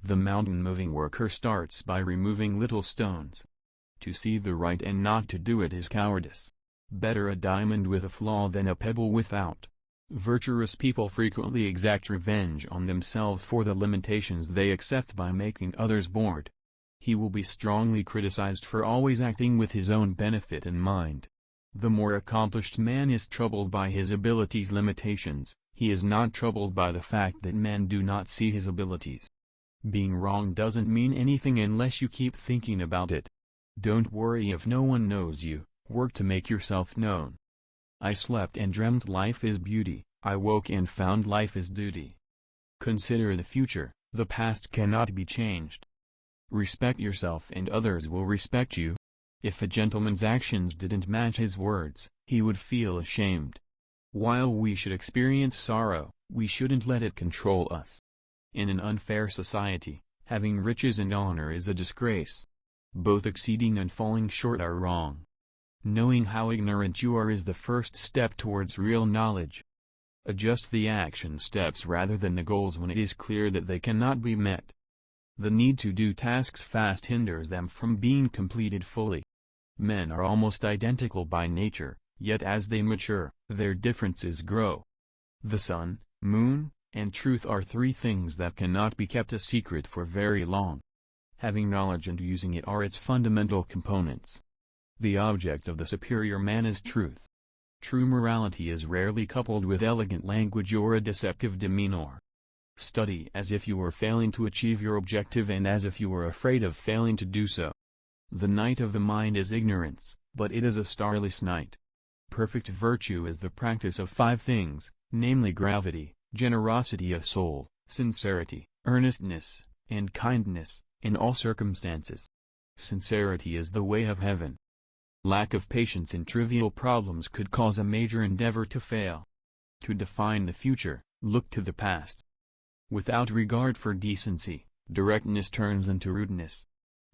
The mountain-moving worker starts by removing little stones. To see the right and not to do it is cowardice. Better a diamond with a flaw than a pebble without. Virtuous people frequently exact revenge on themselves for the limitations they accept by making others bored. He will be strongly criticized for always acting with his own benefit in mind. The more accomplished man is troubled by his abilities' limitations, he is not troubled by the fact that men do not see his abilities. Being wrong doesn't mean anything unless you keep thinking about it. Don't worry if no one knows you, work to make yourself known. I slept and dreamt life is beauty, I woke and found life is duty. Consider the future, the past cannot be changed. Respect yourself and others will respect you. If a gentleman's actions didn't match his words, he would feel ashamed. While we should experience sorrow, we shouldn't let it control us. In an unfair society, having riches and honor is a disgrace. Both exceeding and falling short are wrong. Knowing how ignorant you are is the first step towards real knowledge. Adjust the action steps rather than the goals when it is clear that they cannot be met. The need to do tasks fast hinders them from being completed fully. Men are almost identical by nature, yet as they mature, their differences grow. The sun, moon, and truth are three things that cannot be kept a secret for very long. Having knowledge and using it are its fundamental components. The object of the superior man is truth. True morality is rarely coupled with elegant language or a deceptive demeanor. Study as if you were failing to achieve your objective and as if you were afraid of failing to do so. The night of the mind is ignorance, but it is a starless night. Perfect virtue is the practice of five things, namely gravity, generosity of soul, sincerity, earnestness, and kindness, in all circumstances. Sincerity is the way of heaven. Lack of patience in trivial problems could cause a major endeavor to fail. To define the future, look to the past. Without regard for decency, directness turns into rudeness.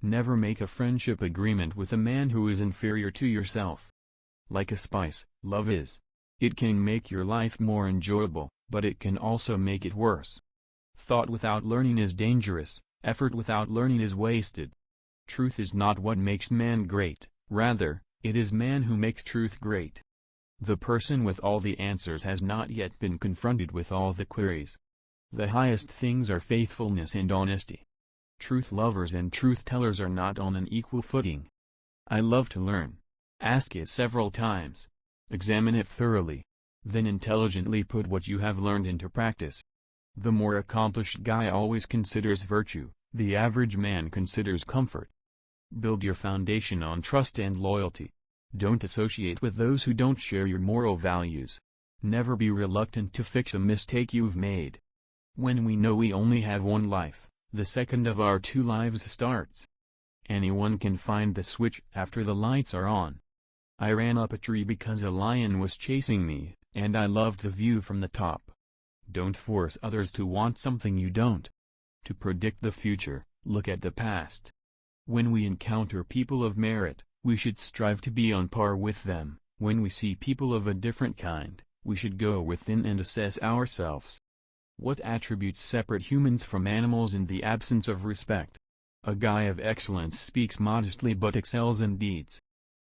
Never make a friendship agreement with a man who is inferior to yourself. Like a spice, love is. It can make your life more enjoyable, but it can also make it worse. Thought without learning is dangerous, effort without learning is wasted. Truth is not what makes man great, rather, it is man who makes truth great. The person with all the answers has not yet been confronted with all the queries. The highest things are faithfulness and honesty. Truth lovers and truth tellers are not on an equal footing. I love to learn. Ask it several times. Examine it thoroughly. Then intelligently put what you have learned into practice. The more accomplished guy always considers virtue, the average man considers comfort. Build your foundation on trust and loyalty. Don't associate with those who don't share your moral values. Never be reluctant to fix a mistake you've made. When we know we only have one life, the second of our two lives starts. Anyone can find the switch after the lights are on. I ran up a tree because a lion was chasing me, and I loved the view from the top. Don't force others to want something you don't. To predict the future, look at the past. When we encounter people of merit, we should strive to be on par with them. When we see people of a different kind, we should go within and assess ourselves. What attributes separate humans from animals in the absence of respect? A guy of excellence speaks modestly but excels in deeds.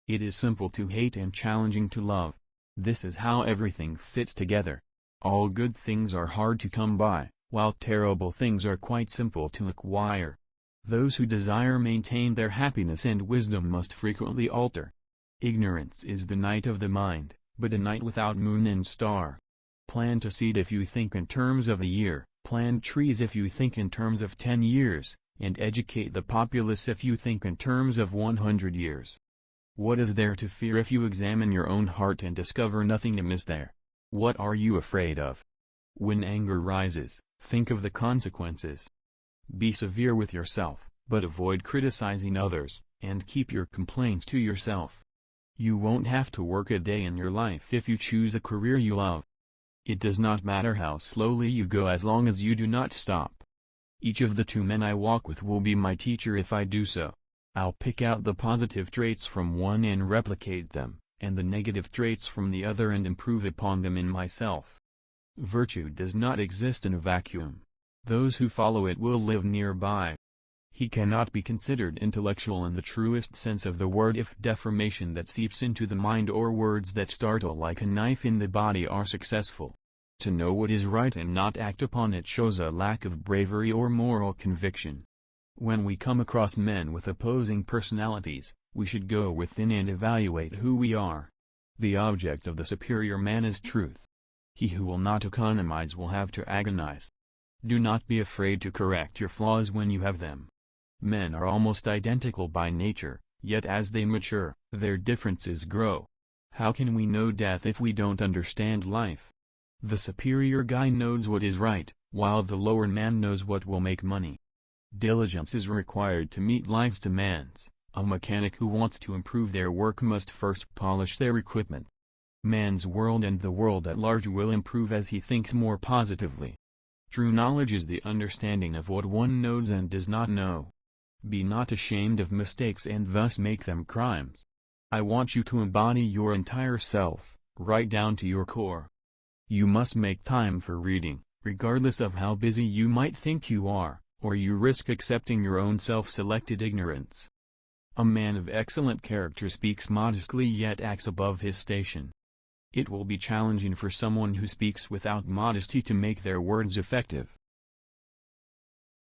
It is simple to hate and challenging to love. This is how everything fits together. All good things are hard to come by, while terrible things are quite simple to acquire. Those who desire maintain their happiness and wisdom must frequently alter. Ignorance is the night of the mind, but a night without moon and star. Plant a seed if you think in terms of a year, plant trees if you think in terms of 10 years, and educate the populace if you think in terms of 100 years. What is there to fear if you examine your own heart and discover nothing amiss there? What are you afraid of? When anger rises, think of the consequences. Be severe with yourself, but avoid criticizing others, and keep your complaints to yourself. You won't have to work a day in your life if you choose a career you love. It does not matter how slowly you go as long as you do not stop. Each of the two men I walk with will be my teacher if I do so. I'll pick out the positive traits from one and replicate them, and the negative traits from the other and improve upon them in myself. Virtue does not exist in a vacuum. Those who follow it will live nearby. He cannot be considered intellectual in the truest sense of the word if deformation that seeps into the mind or words that startle like a knife in the body are successful. To know what is right and not act upon it shows a lack of bravery or moral conviction. When we come across men with opposing personalities, we should go within and evaluate who we are. The object of the superior man is truth. He who will not economize will have to agonize. Do not be afraid to correct your flaws when you have them. Men are almost identical by nature, yet as they mature, their differences grow. How can we know death if we don't understand life? The superior guy knows what is right, while the lower man knows what will make money. Diligence is required to meet life's demands. A mechanic who wants to improve their work must first polish their equipment. Man's world and the world at large will improve as he thinks more positively. True knowledge is the understanding of what one knows and does not know. Be not ashamed of mistakes and thus make them crimes. I want you to embody your entire self, right down to your core. You must make time for reading, regardless of how busy you might think you are, or you risk accepting your own self-selected ignorance. A man of excellent character speaks modestly yet acts above his station. It will be challenging for someone who speaks without modesty to make their words effective.